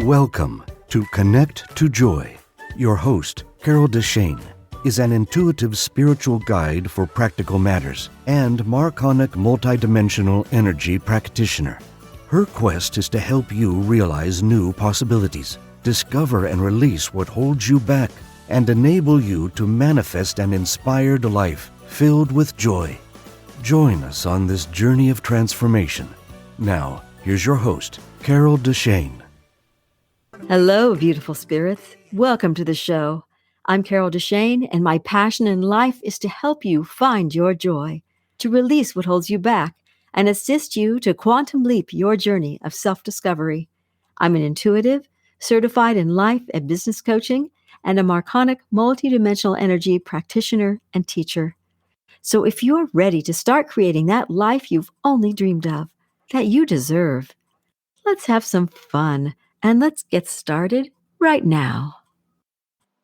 Welcome to Connect to Joy. Your host, Carol DeChaine, is an intuitive spiritual guide for practical matters and Marconic multidimensional energy practitioner. Her quest is to help you realize new possibilities, discover and release what holds you back, and enable you to manifest an inspired life filled with joy. Join us on this journey of transformation. Now, here's your host, Carol DeChaine. Hello, beautiful spirits. Welcome to the show. I'm Carol DeChaine, and my passion in life is to help you find your joy, to release what holds you back, and assist you to quantum leap your journey of self-discovery. I'm an intuitive, certified in life and business coaching, and a Marconic multidimensional energy practitioner and teacher. So if you're ready to start creating that life you've only dreamed of, that you deserve, let's have some fun and let's get started right now.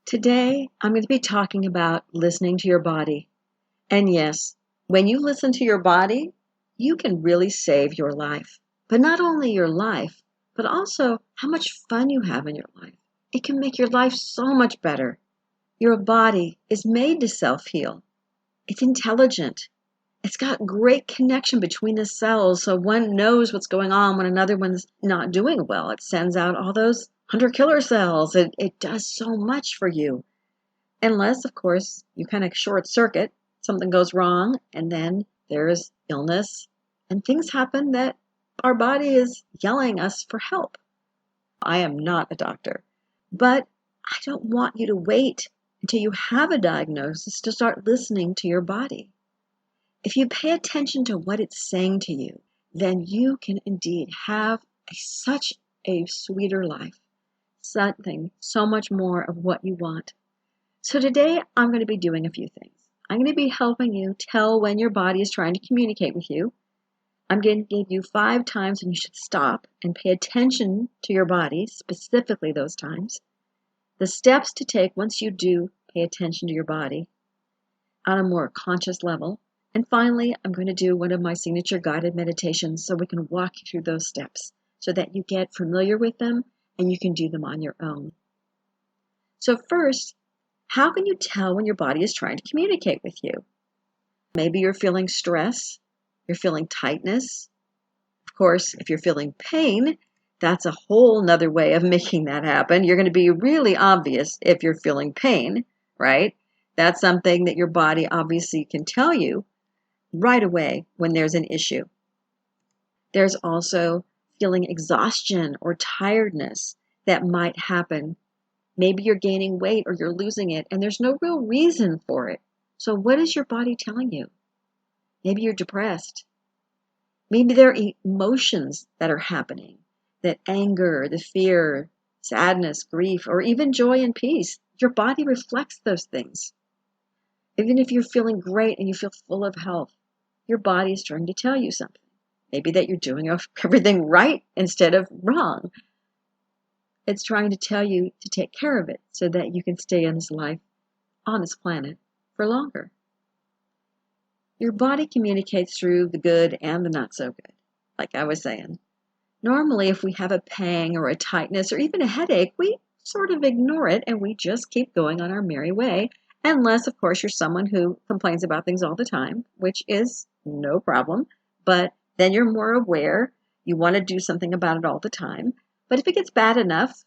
Today, I'm going to be talking about listening to your body. And yes, when you listen to your body, you can really save your life. But not only your life, but also how much fun you have in your life. It can make your life so much better. Your body is made to self-heal. It's intelligent. It's got great connection between the cells, so one knows what's going on when another one's not doing well. It sends out all those hunter-killer cells. It does so much for you. Unless, of course, you kind of short circuit, something goes wrong, and then there's illness, and things happen that our body is yelling us for help. I am not a doctor, but I don't want you to wait until you have a diagnosis to start listening to your body. If you pay attention to what it's saying to you, then you can indeed have such a sweeter life, something so much more of what you want. So today I'm going to be doing a few things. I'm going to be helping you tell when your body is trying to communicate with you. I'm going to give you 5 times when you should stop and pay attention to your body, specifically those times. The steps to take once you do pay attention to your body on a more conscious level. And finally, I'm going to do one of my signature guided meditations so we can walk you through those steps so that you get familiar with them and you can do them on your own. So first, how can you tell when your body is trying to communicate with you? Maybe you're feeling stress, you're feeling tightness. Of course, if you're feeling pain, that's a whole nother way of making that happen. You're going to be really obvious if you're feeling pain, right? That's something that your body obviously can tell you right away when there's an issue. There's also feeling exhaustion or tiredness that might happen. Maybe you're gaining weight or you're losing it and there's no real reason for it. So what is your body telling you? Maybe you're depressed. Maybe there are emotions that are happening, that anger, the fear, sadness, grief, or even joy and peace. Your body reflects those things. Even if you're feeling great and you feel full of health, your body is trying to tell you something. Maybe that you're doing everything right instead of wrong. It's trying to tell you to take care of it so that you can stay in this life, on this planet, for longer. Your body communicates through the good and the not so good, like I was saying. Normally, if we have a pang or a tightness or even a headache, we sort of ignore it and we just keep going on our merry way. Unless, of course, you're someone who complains about things all the time, which is no problem. But then you're more aware. You want to do something about it all the time. But if it gets bad enough,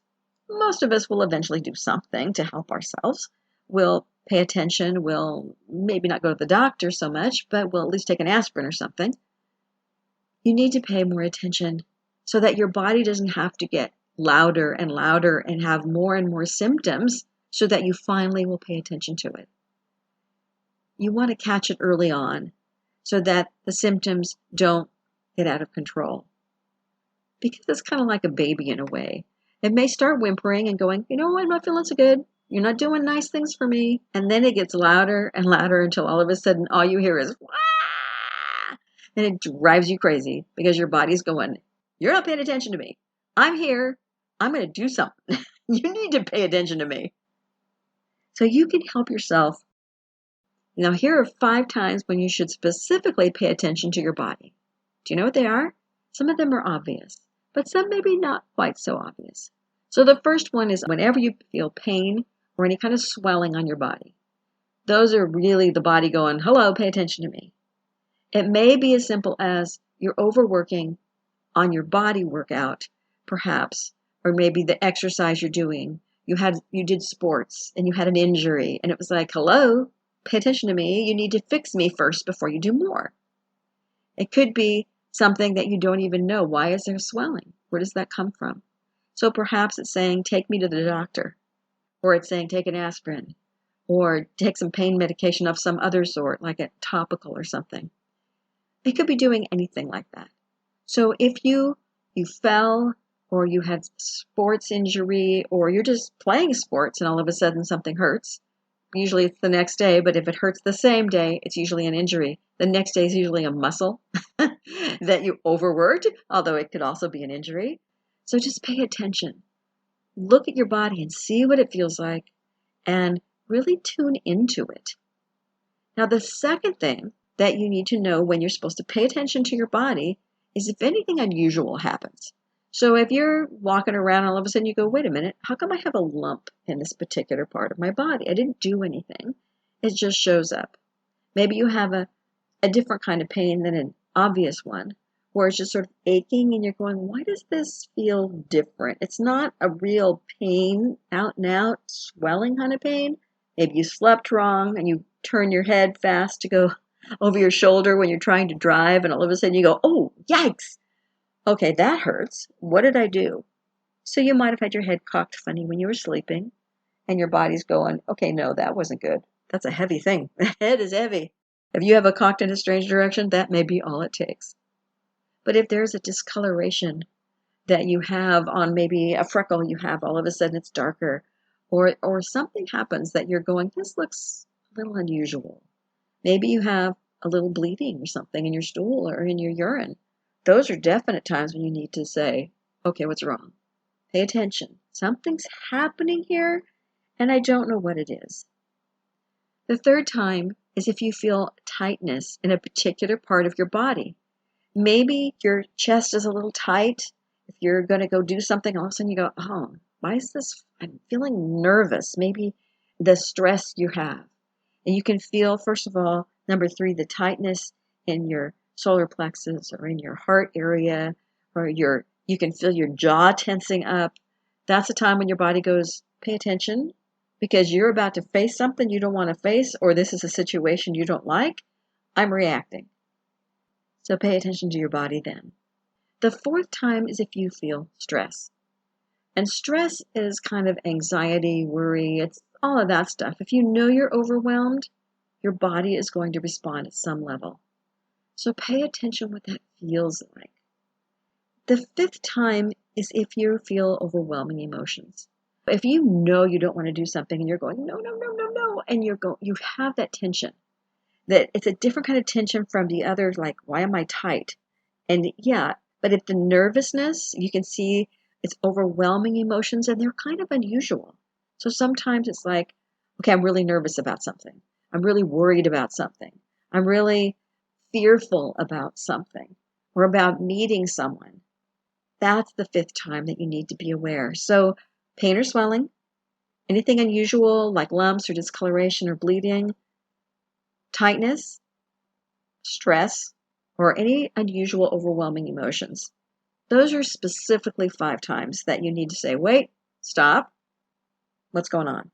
most of us will eventually do something to help ourselves. We'll pay attention. We'll maybe not go to the doctor so much, but we'll at least take an aspirin or something. You need to pay more attention so that your body doesn't have to get louder and louder and have more and more symptoms so that you finally will pay attention to it. You want to catch it early on so that the symptoms don't get out of control. Because it's kind of like a baby in a way. It may start whimpering and going, you know what, I'm not feeling so good. You're not doing nice things for me. And then it gets louder and louder until all of a sudden all you hear is, wah! And it drives you crazy because your body's going, you're not paying attention to me. I'm here. I'm going to do something. You need to pay attention to me. So you can help yourself. Now, here are 5 times when you should specifically pay attention to your body. Do you know what they are? Some of them are obvious, but some maybe not quite so obvious. So the first one is whenever you feel pain or any kind of swelling on your body. Those are really the body going, hello, pay attention to me. It may be as simple as you're overworking on your body workout, perhaps, or maybe the exercise you're doing. You did sports and you had an injury and it was like, hello, pay attention to me. You need to fix me first before you do more. It could be something that you don't even know. Why is there swelling? Where does that come from? So perhaps it's saying, take me to the doctor, or it's saying, take an aspirin, or take some pain medication of some other sort, like a topical or something. It could be doing anything like that. So if you fell, or you had sports injury, or you're just playing sports and all of a sudden something hurts, usually it's the next day, but if it hurts the same day, it's usually an injury. The next day is usually a muscle that you overworked, although it could also be an injury. So just pay attention. Look at your body and see what it feels like and really tune into it. Now, the second thing that you need to know when you're supposed to pay attention to your body is if anything unusual happens. So if you're walking around and all of a sudden you go, wait a minute, how come I have a lump in this particular part of my body? I didn't do anything. It just shows up. Maybe you have a different kind of pain than an obvious one, where it's just sort of aching and you're going, why does this feel different? It's not a real pain, out and out, swelling kind of pain. Maybe you slept wrong and you turn your head fast to go over your shoulder when you're trying to drive, and all of a sudden you go, oh, yikes. Okay, that hurts. What did I do? So you might have had your head cocked funny when you were sleeping, and your body's going, okay, no, that wasn't good. That's a heavy thing. The head is heavy. If you have a cocked in a strange direction, that may be all it takes. But if there's a discoloration that you have on maybe a freckle you have, all of a sudden it's darker, or something happens that you're going, this looks a little unusual. Maybe you have a little bleeding or something in your stool or in your urine. Those are definite times when you need to say, okay, what's wrong? Pay attention. Something's happening here, and I don't know what it is. The third time is if you feel tightness in a particular part of your body. Maybe your chest is a little tight. If you're going to go do something, all of a sudden you go, oh, why is this? I'm feeling nervous. Maybe the stress you have. And you can feel, first of all, number 3, the tightness in your solar plexus or in your heart area, or you can feel your jaw tensing up. That's a time when your body goes, pay attention, because you're about to face something you don't want to face, or this is a situation you don't like. I'm reacting. So pay attention to your body then. The fourth time is if you feel stress. And stress is kind of anxiety, worry, it's all of that stuff. If you know you're overwhelmed, your body is going to respond at some level. So pay attention what that feels like. The fifth time is if you feel overwhelming emotions. If you know you don't want to do something and you're going, no, no, no, no, no, and you have that tension. That it's a different kind of tension from the other, like, why am I tight? And yeah, but if the nervousness, you can see it's overwhelming emotions and they're kind of unusual. So sometimes it's like, okay, I'm really nervous about something. I'm really worried about something. I'm really fearful about something or about meeting someone. That's the fifth time that you need to be aware. So pain or swelling, anything unusual like lumps or discoloration or bleeding, tightness, stress, or any unusual overwhelming emotions. Those are specifically 5 times that you need to say, wait, stop, what's going on?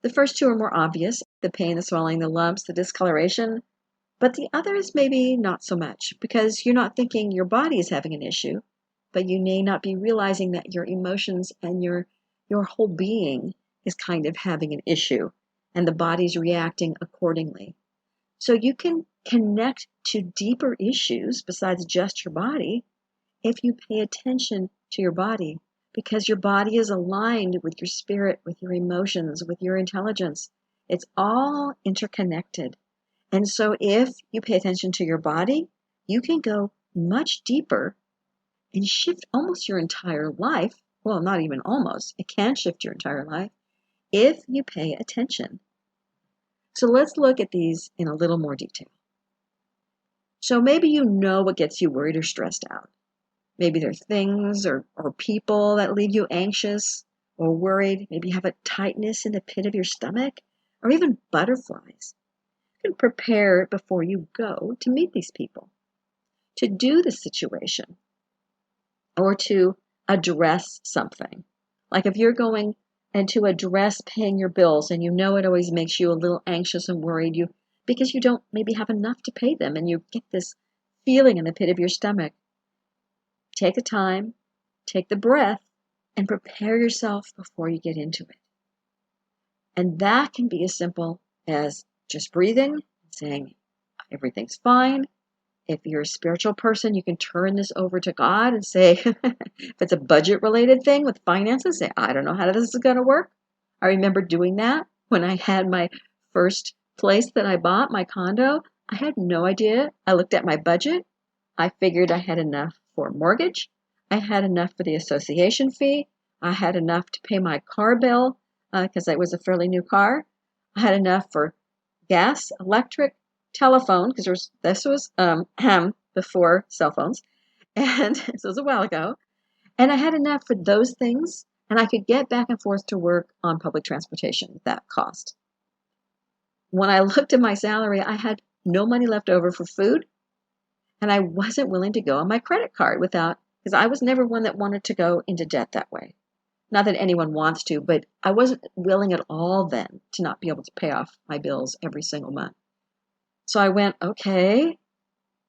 The first 2 are more obvious, the pain, the swelling, the lumps, the discoloration, but the others maybe not so much, because you're not thinking your body is having an issue, but you may not be realizing that your emotions and your whole being is kind of having an issue, and the body's reacting accordingly. So you can connect to deeper issues besides just your body if you pay attention to your body, because your body is aligned with your spirit, with your emotions, with your intelligence. It's all interconnected. And so if you pay attention to your body, you can go much deeper and shift almost your entire life. Well, not even almost. It can shift your entire life if you pay attention. So let's look at these in a little more detail. So maybe you know what gets you worried or stressed out. Maybe they're things or or people that leave you anxious or worried. Maybe you have a tightness in the pit of your stomach, or even butterflies. You can prepare before you go to meet these people, to do the situation, or to address something. Like if you're going and to address paying your bills, and you know it always makes you a little anxious and worried, because you don't maybe have enough to pay them, and you get this feeling in the pit of your stomach. Take the time, take the breath, and prepare yourself before you get into it. And that can be as simple as just breathing and saying, everything's fine. If you're a spiritual person, you can turn this over to God and say, if it's a budget related thing with finances, say, I don't know how this is going to work. I remember doing that when I had my first place that I bought, my condo. I had no idea. I looked at my budget. I figured I had enough for mortgage. I had enough for the association fee. I had enough to pay my car bill because it was a fairly new car. I had enough for gas, electric, telephone, because this was before cell phones, and this was a while ago. And I had enough for those things, and I could get back and forth to work on public transportation at that cost. When I looked at my salary, I had no money left over for food, and I wasn't willing to go on my credit card because I was never one that wanted to go into debt that way. Not that anyone wants to, but I wasn't willing at all then to not be able to pay off my bills every single month. So I went, okay,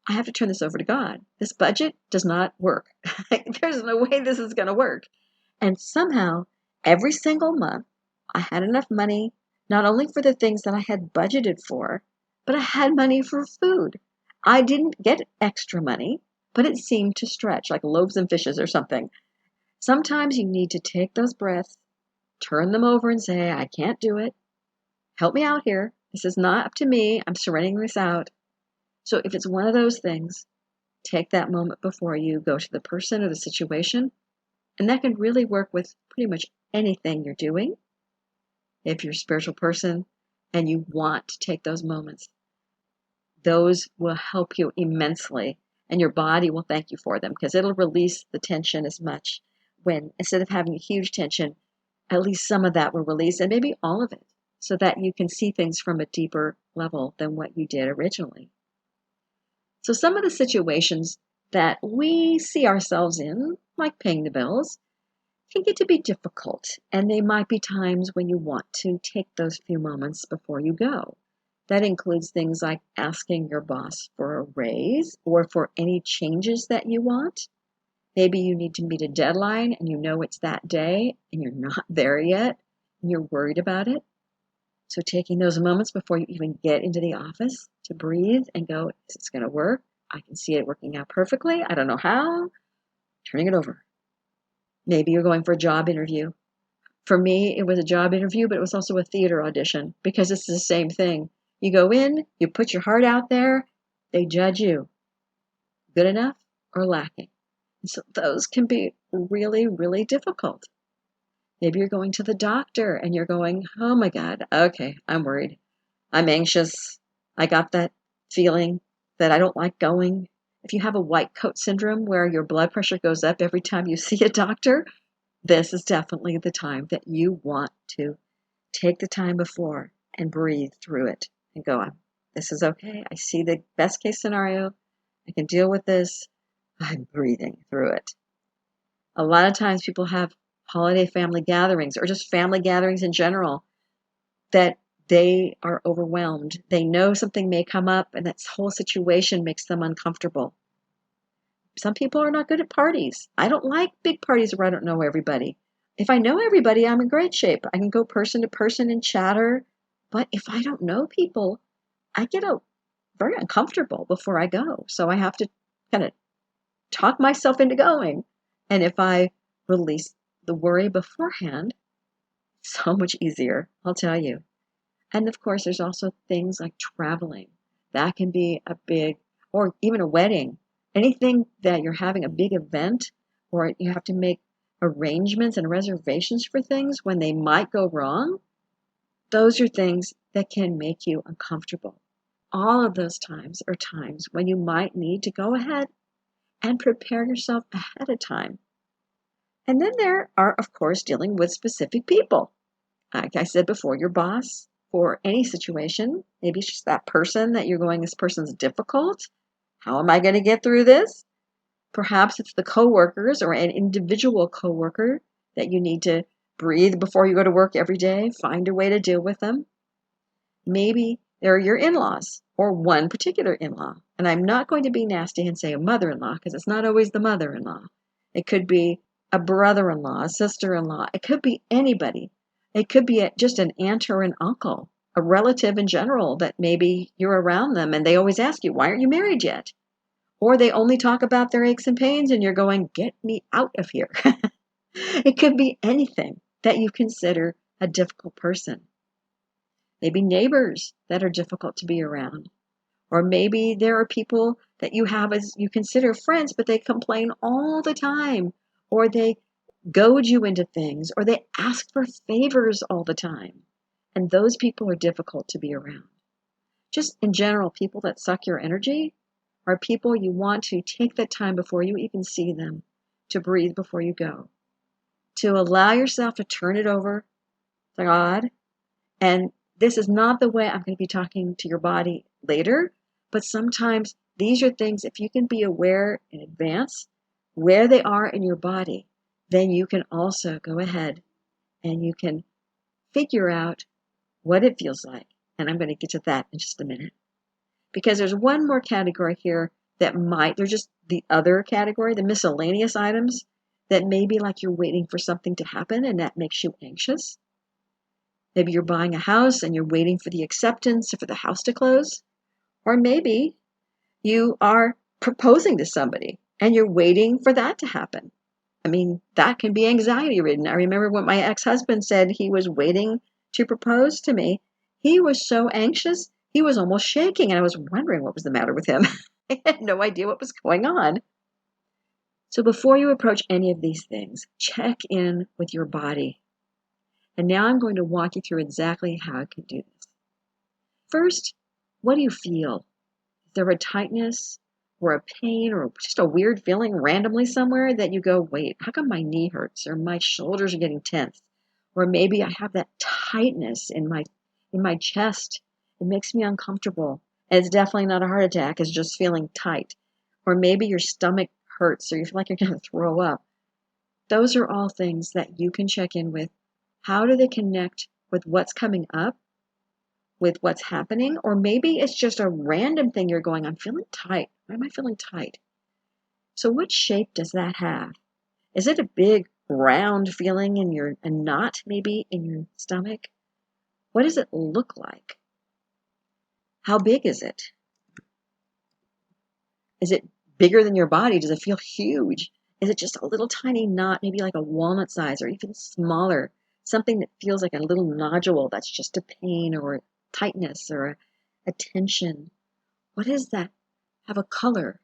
I have to turn this over to God. This budget does not work. There's no way this is going to work. And somehow, every single month, I had enough money, not only for the things that I had budgeted for, but I had money for food. I didn't get extra money, but it seemed to stretch, like loaves and fishes or something. Sometimes you need to take those breaths, turn them over and say, I can't do it. Help me out here. This is not up to me. I'm surrendering this out. So if it's one of those things, take that moment before you go to the person or the situation. And that can really work with pretty much anything you're doing. If you're a spiritual person and you want to take those moments, those will help you immensely. And your body will thank you for them because it'll release the tension as much when instead of having a huge tension, at least some of that will release and maybe all of it so that you can see things from a deeper level than what you did originally. So some of the situations that we see ourselves in, like paying the bills, can get to be difficult. And they might be times when you want to take those few moments before you go. That includes things like asking your boss for a raise or for any changes that you want. Maybe you need to meet a deadline and you know it's that day and you're not there yet and you're worried about it. So taking those moments before you even get into the office to breathe and go, is this going to work? I can see it working out perfectly. I don't know how. Turning it over. Maybe you're going for a job interview. For me, it was a job interview, but it was also a theater audition because it's the same thing. You go in, you put your heart out there, they judge you. Good enough or lacking. And so those can be really, really difficult. Maybe you're going to the doctor and you're going, oh my God, okay, I'm worried. I'm anxious. I got that feeling that I don't like going. If you have a white coat syndrome where your blood pressure goes up every time you see a doctor, this is definitely the time that you want to take the time before and breathe through it and go, this is okay. I see the best case scenario. I can deal with this. I'm breathing through it. A lot of times people have holiday family gatherings or just family gatherings in general that they are overwhelmed. They know something may come up and that whole situation makes them uncomfortable. Some people are not good at parties. I don't like big parties where I don't know everybody. If I know everybody, I'm in great shape. I can go person to person and chatter. But if I don't know people, I get very uncomfortable before I go. So I have to kind of talk myself into going. And if I release the worry beforehand, it's so much easier, I'll tell you. And of course, there's also things like traveling. That can be a big, or even a wedding. Anything that you're having a big event, or you have to make arrangements and reservations for things when they might go wrong, those are things that can make you uncomfortable. All of those times are times when you might need to go ahead and prepare yourself ahead of time. And then there are, of course, dealing with specific people. Like I said before, your boss for any situation. Maybe it's just that person that you're going, this person's difficult. How am I going to get through this? Perhaps it's the coworkers or an individual coworker that you need to breathe before you go to work every day. Find a way to deal with them. Maybe they're your in-laws or one particular in-law. And I'm not going to be nasty and say a mother-in-law because it's not always the mother-in-law. It could be a brother-in-law, a sister-in-law. It could be anybody. It could be just an aunt or an uncle, a relative in general that maybe you're around them and they always ask you, why aren't you married yet? Or they only talk about their aches and pains and you're going, get me out of here. It could be anything that you consider a difficult person. Maybe neighbors that are difficult to be around. Or maybe there are people that you have as you consider friends, but they complain all the time. Or they goad you into things. Or they ask for favors all the time. And those people are difficult to be around. Just in general, people that suck your energy are people you want to take that time before you even see them, to breathe before you go, to allow yourself to turn it over to God. And this is not the way I'm going to be talking to your body later, but sometimes these are things, if you can be aware in advance where they are in your body, then you can also go ahead and you can figure out what it feels like. And I'm going to get to that in just a minute. Because there's one more category here that there's just the other category, the miscellaneous items that may be like you're waiting for something to happen and that makes you anxious. Maybe you're buying a house and you're waiting for the acceptance for the house to close. Or maybe you are proposing to somebody and you're waiting for that to happen. I mean, that can be anxiety ridden. I remember when my ex-husband said he was waiting to propose to me. He was so anxious. He was almost shaking, and I was wondering what was the matter with him. I had no idea what was going on. So before you approach any of these things, check in with your body. And now I'm going to walk you through exactly how I can do this. First, what do you feel? Is there a tightness or a pain or just a weird feeling randomly somewhere that you go, wait, how come my knee hurts or my shoulders are getting tense? Or maybe I have that tightness in my chest. It makes me uncomfortable. And it's definitely not a heart attack. It's just feeling tight. Or maybe your stomach hurts or you feel like you're going to throw up. Those are all things that you can check in with. How do they connect with what's coming up, with what's happening? Or maybe it's just a random thing you're going, I'm feeling tight. Why am I feeling tight? So what shape does that have? Is it a big round feeling in a knot maybe in your stomach? What does it look like? How big is it? Is it bigger than your body? Does it feel huge? Is it just a little tiny knot, maybe like a walnut size or even smaller? Something that feels like a little nodule that's just a pain or a tightness or a tension. What is that? Have a color.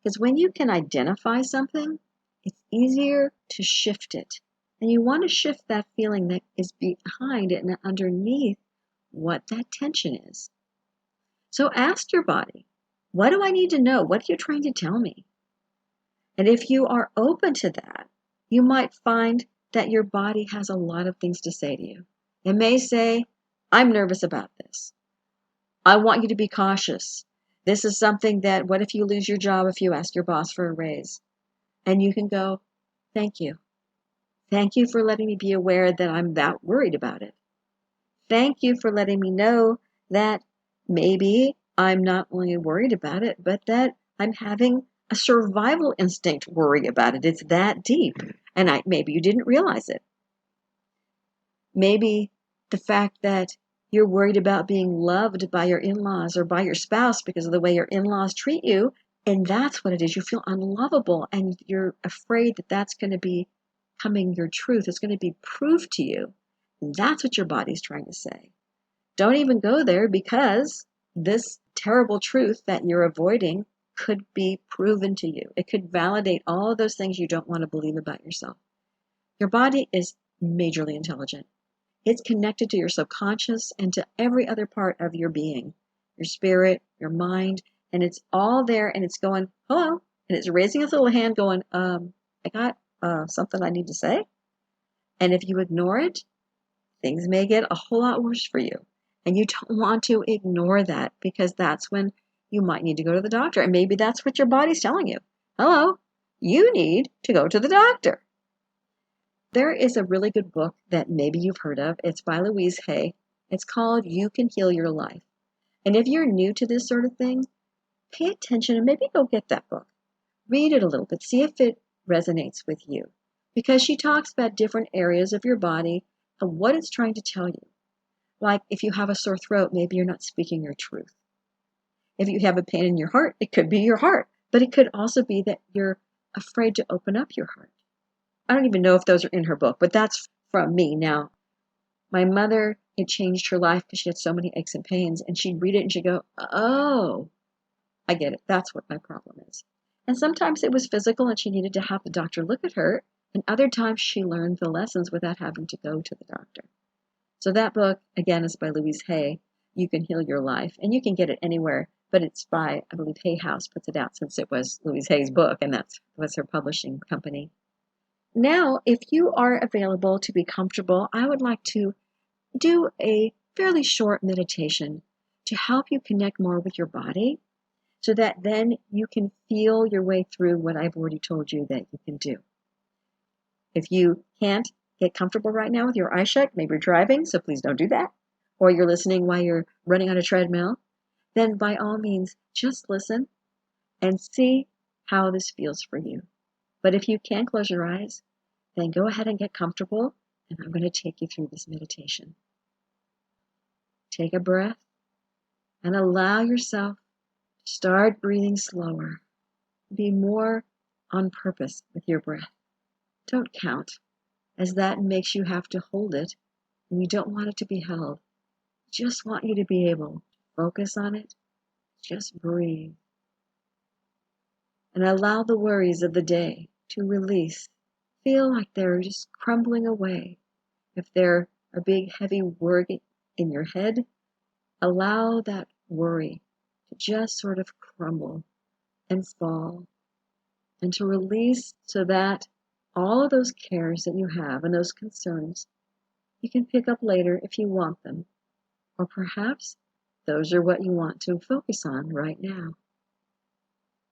Because when you can identify something, it's easier to shift it. And you want to shift that feeling that is behind it and underneath what that tension is. So ask your body, what do I need to know? What are you trying to tell me? And if you are open to that, you might find that your body has a lot of things to say to you. It may say, I'm nervous about this. I want you to be cautious. This is something that, what if you lose your job if you ask your boss for a raise? And you can go, thank you. Thank you for letting me be aware that I'm that worried about it. Thank you for letting me know that maybe I'm not only worried about it, but that I'm having a survival instinct worry about it. It's that deep. And maybe you didn't realize it. Maybe the fact that you're worried about being loved by your in-laws or by your spouse because of the way your in-laws treat you, and that's what it is. You feel unlovable, and you're afraid that that's going to be becoming your truth. It's going to be proved to you. And that's what your body's trying to say. Don't even go there, because this terrible truth that you're avoiding could be proven to you. It could validate all of those things you don't want to believe about yourself. Your body is majorly intelligent. It's connected to your subconscious and to every other part of your being, your spirit, your mind, and it's all there, and it's going, hello, and it's raising its little hand going, I got something I need to say? And if you ignore it, things may get a whole lot worse for you. And you don't want to ignore that, because that's when you might need to go to the doctor. And maybe that's what your body's telling you. Hello, you need to go to the doctor. There is a really good book that maybe you've heard of. It's by Louise Hay. It's called You Can Heal Your Life. And if you're new to this sort of thing, pay attention and maybe go get that book. Read it a little bit. See if it resonates with you. Because she talks about different areas of your body and what it's trying to tell you. Like if you have a sore throat, maybe you're not speaking your truth. If you have a pain in your heart, it could be your heart. But it could also be that you're afraid to open up your heart. I don't even know if those are in her book, but that's from me. Now, my mother, it changed her life because she had so many aches and pains, and she'd read it and she'd go, oh, I get it. That's what my problem is. And sometimes it was physical and she needed to have the doctor look at her, and other times she learned the lessons without having to go to the doctor. So that book, again, is by Louise Hay. You Can Heal Your Life, and you can get it anywhere, but it's by, I believe, Hay House puts it out since it was Louise Hay's book, and that was her publishing company. Now, if you are available to be comfortable, I would like to do a fairly short meditation to help you connect more with your body so that then you can feel your way through what I've already told you that you can do. If you can't get comfortable right now with your eyes shut, maybe you're driving, so please don't do that, or you're listening while you're running on a treadmill, then by all means, just listen and see how this feels for you. But if you can close your eyes, then go ahead and get comfortable, and I'm going to take you through this meditation. Take a breath and allow yourself to start breathing slower. Be more on purpose with your breath. Don't count, as that makes you have to hold it, and you don't want it to be held. Just want you to be able to focus on it. Just breathe. And allow the worries of the day to release. Feel like they're just crumbling away. If they're a big heavy worry in your head, allow that worry to just sort of crumble and fall and to release, so that all of those cares that you have and those concerns you can pick up later if you want them, or perhaps those are what you want to focus on right now.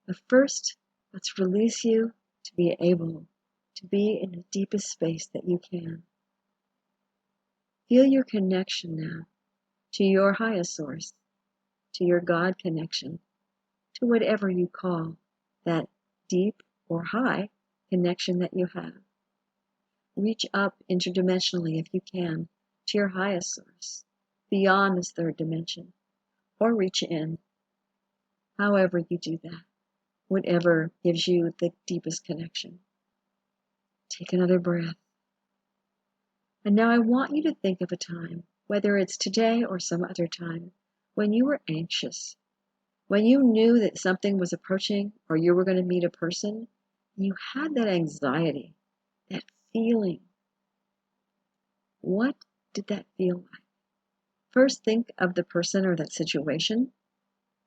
But first, let's release you to be able to be in the deepest space that you can. Feel your connection now to your highest source, to your God connection, to whatever you call that deep or high connection that you have. Reach up interdimensionally if you can to your highest source, beyond this third dimension, or reach in, however you do that, whatever gives you the deepest connection. Take another breath. And now I want you to think of a time, whether it's today or some other time, when you were anxious, when you knew that something was approaching or you were going to meet a person, and you had that anxiety, that feeling. What did that feel like? First, think of the person or that situation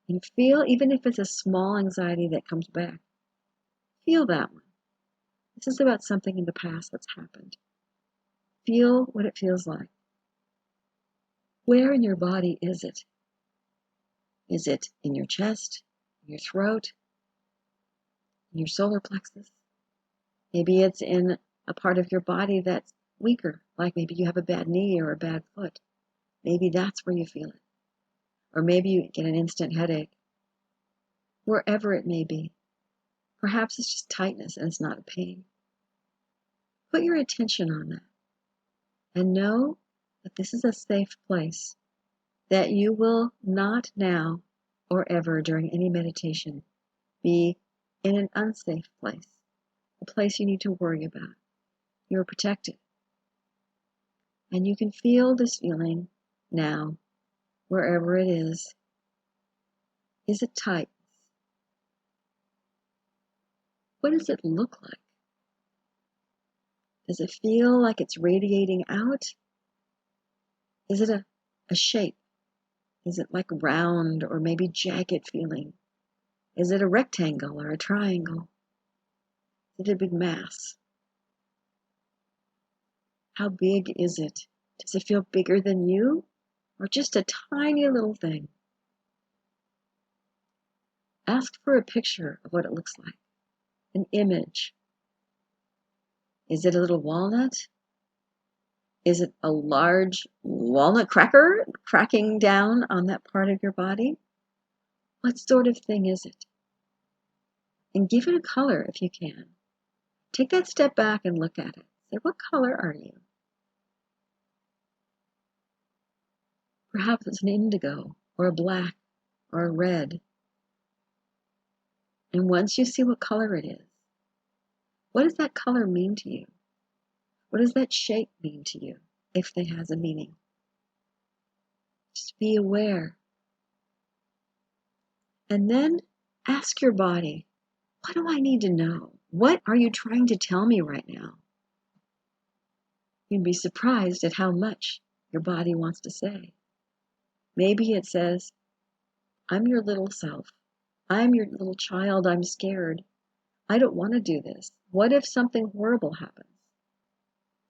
and feel, even if it's a small anxiety that comes back, feel that one. This is about something in the past that's happened. Feel what it feels like. Where in your body is it? Is it in your chest, in your throat, in your solar plexus? Maybe it's in a part of your body that's weaker, like maybe you have a bad knee or a bad foot. Maybe that's where you feel it. Or maybe you get an instant headache. Wherever it may be. Perhaps it's just tightness and it's not a pain. Put your attention on that. And know that this is a safe place. That you will not now or ever during any meditation be in an unsafe place. A place you need to worry about. You're protected. And you can feel this feeling now, wherever it is. Is it tight? What does it look like? Does it feel like it's radiating out? Is it a shape? Is it like round or maybe jagged feeling? Is it a rectangle or a triangle? Is it a big mass? How big is it? Does it feel bigger than you? Or just a tiny little thing? Ask for a picture of what it looks like, an image. Is it a little walnut? Is it a large walnut cracker cracking down on that part of your body? What sort of thing is it? And give it a color if you can. Take that step back and look at it. Say, what color are you? Perhaps it's an indigo, or a black, or a red. And once you see what color it is, what does that color mean to you? What does that shape mean to you, if it has a meaning? Just be aware. And then ask your body, what do I need to know? What are you trying to tell me right now? You'd be surprised at how much your body wants to say. Maybe it says, I'm your little self. I'm your little child. I'm scared. I don't want to do this. What if something horrible happens?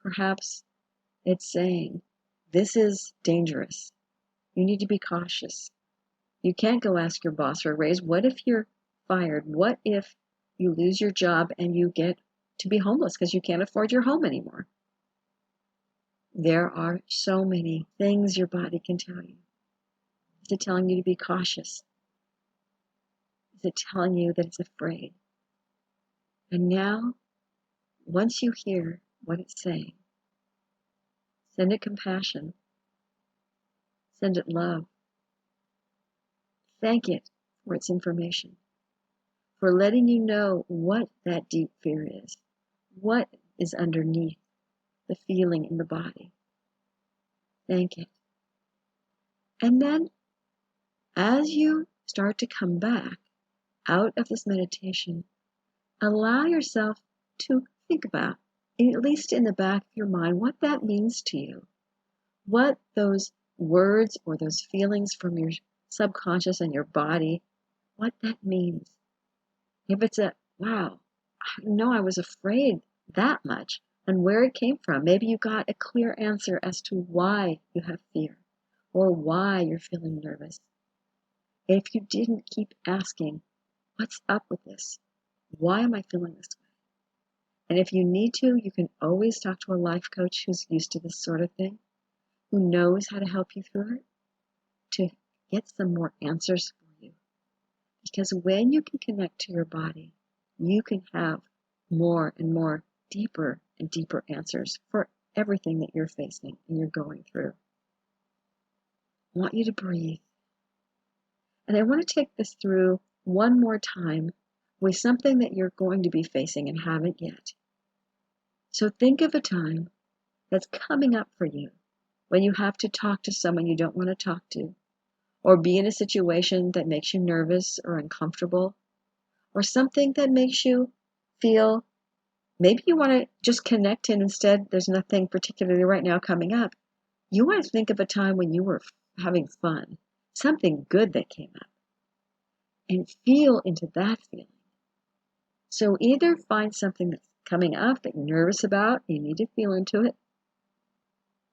Perhaps it's saying, this is dangerous. You need to be cautious. You can't go ask your boss for a raise. What if you're fired? What if you lose your job and you get to be homeless because you can't afford your home anymore? There are so many things your body can tell you. Is it telling you to be cautious? Is it telling you that it's afraid? And now, once you hear what it's saying, send it compassion. Send it love. Thank it for its information, for letting you know what that deep fear is, what is underneath the feeling in the body. Thank it. And then, as you start to come back out of this meditation, allow yourself to think about, at least in the back of your mind, what that means to you. What those words or those feelings from your subconscious and your body, what that means. If it's a, wow, I know I was afraid that much, and where it came from. Maybe you got a clear answer as to why you have fear or why you're feeling nervous. If you didn't, keep asking, what's up with this? Why am I feeling this way? And if you need to, you can always talk to a life coach who's used to this sort of thing, who knows how to help you through it, to get some more answers for you. Because when you can connect to your body, you can have more and more deeper and deeper answers for everything that you're facing and you're going through. I want you to breathe. And I want to take this through one more time with something that you're going to be facing and haven't yet. So think of a time that's coming up for you when you have to talk to someone you don't want to talk to, or be in a situation that makes you nervous or uncomfortable, or something that makes you feel maybe you want to just connect and instead there's nothing particularly right now coming up. You want to think of a time when you were having fun, something good that came up, and feel into that feeling. So either find something that's coming up that you're nervous about, you need to feel into it,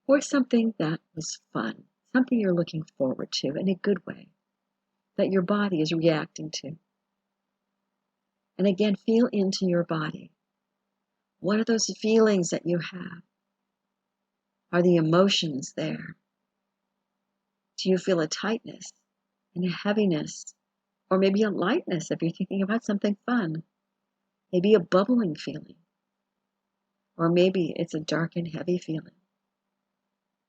or something that was fun, something you're looking forward to in a good way, that your body is reacting to. And again, feel into your body. What are those feelings that you have? Are the emotions there? Do you feel a tightness and a heaviness? Or maybe a lightness if you're thinking about something fun? Maybe a bubbling feeling. Or maybe it's a dark and heavy feeling.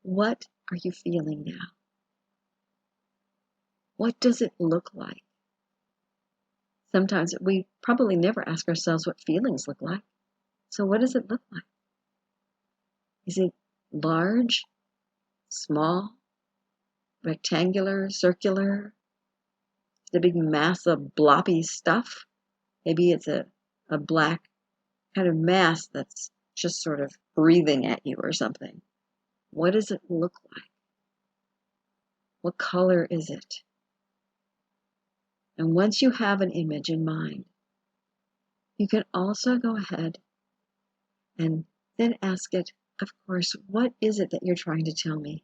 What are you feeling now? What does it look like? Sometimes we probably never ask ourselves what feelings look like. So what does it look like? Is it large, small, rectangular, circular? The big mass of bloppy stuff? Maybe it's a black kind of mass that's just sort of breathing at you or something. What does it look like? What color is it? And once you have an image in mind, you can also go ahead and then ask it, of course, what is it that you're trying to tell me?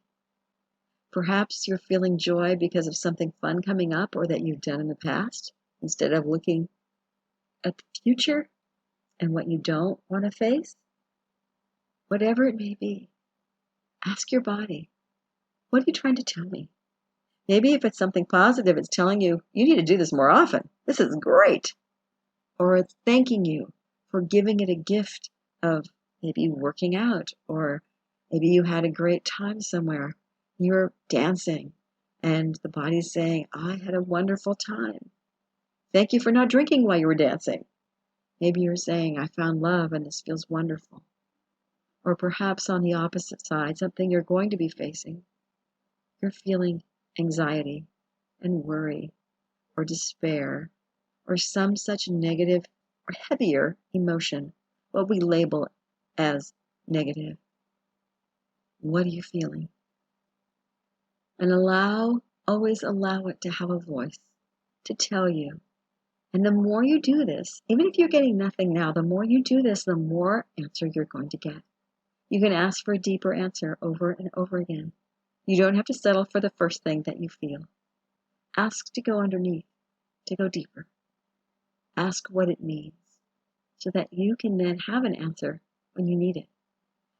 Perhaps you're feeling joy because of something fun coming up or that you've done in the past, instead of looking at the future and what you don't want to face. Whatever it may be, ask your body, what are you trying to tell me? Maybe if it's something positive, it's telling you, you need to do this more often. This is great. Or it's thanking you for giving it a gift of maybe working out, or maybe you had a great time somewhere. You're dancing, and the body's saying, I had a wonderful time. Thank you for not drinking while you were dancing. Maybe you're saying, I found love and this feels wonderful. Or perhaps on the opposite side, something you're going to be facing. You're feeling anxiety and worry or despair or some such negative or heavier emotion, what we label as negative. What are you feeling? And always allow it to have a voice to tell you. And the more you do this, even if you're getting nothing now, the more you do this, the more answer you're going to get. You can ask for a deeper answer over and over again. You don't have to settle for the first thing that you feel. Ask to go underneath, to go deeper. Ask what it means, so that you can then have an answer when you need it.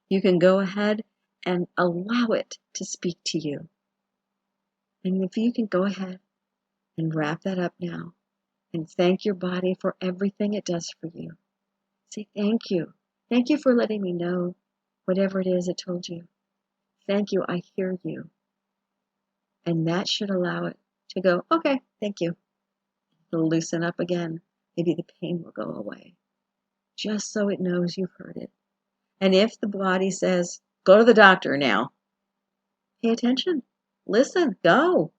You can go ahead and allow it to speak to you. And if you can go ahead and wrap that up now and thank your body for everything it does for you. Say thank you. Thank you for letting me know whatever it is it told you. Thank you, I hear you. And that should allow it to go, okay, thank you. It'll loosen up again. Maybe the pain will go away. Just so it knows you've heard it. And if the body says, go to the doctor now, pay attention. Listen, go.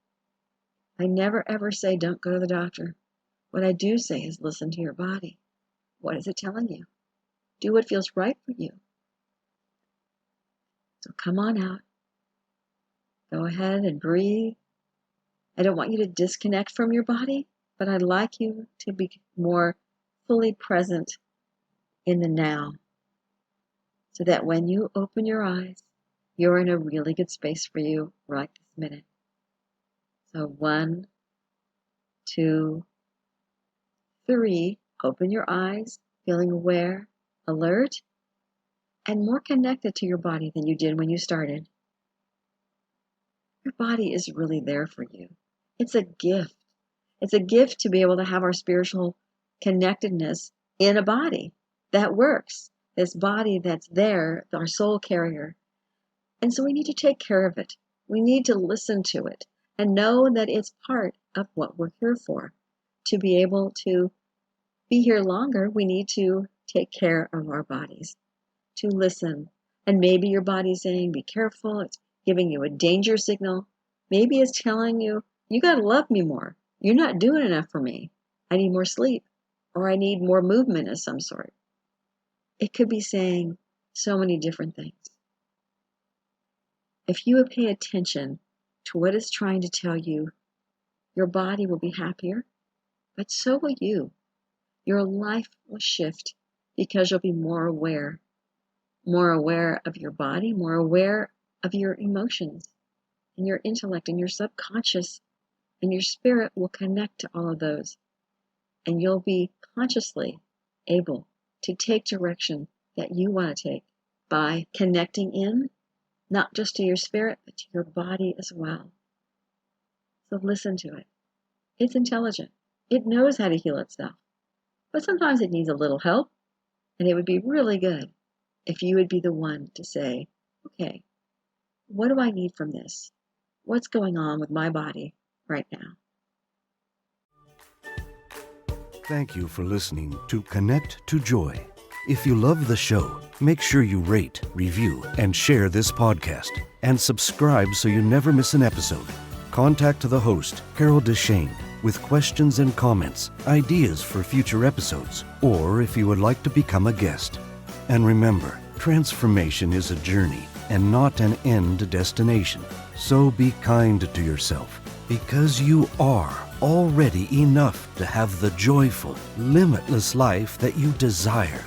I never ever say don't go to the doctor. What I do say is listen to your body. What is it telling you? Do what feels right for you. So come on out. Go ahead and breathe. I don't want you to disconnect from your body, but I'd like you to be more fully present in the now, so that when you open your eyes, you're in a really good space for you right this minute. So 1, 2, 3, open your eyes, feeling aware, alert, and more connected to your body than you did when you started. Your body is really there for you. It's a gift. It's a gift to be able to have our spiritual connectedness in a body that works. This body that's there, our soul carrier. And so we need to take care of it. We need to listen to it and know that it's part of what we're here for. To be able to be here longer, we need to take care of our bodies, to listen. And maybe your body's saying, be careful. It's giving you a danger signal. Maybe it's telling you, you got to love me more. You're not doing enough for me. I need more sleep, or I need more movement of some sort. It could be saying so many different things. If you pay attention to what it's trying to tell you, your body will be happier, but so will you. Your life will shift because you'll be more aware of your body, more aware of your emotions and your intellect and your subconscious, and your spirit will connect to all of those. And you'll be consciously able to take direction that you want to take by connecting in, not just to your spirit, but to your body as well. So listen to it. It's intelligent. It knows how to heal itself. But sometimes it needs a little help. And it would be really good if you would be the one to say, okay, what do I need from this? What's going on with my body right now? Thank you for listening to Connect to Joy. If you love the show, make sure you rate, review, and share this podcast. And subscribe so you never miss an episode. Contact the host, Carol DeChaine, with questions and comments, ideas for future episodes, or if you would like to become a guest. And remember, transformation is a journey and not an end destination. So be kind to yourself, because you are already enough to have the joyful, limitless life that you desire.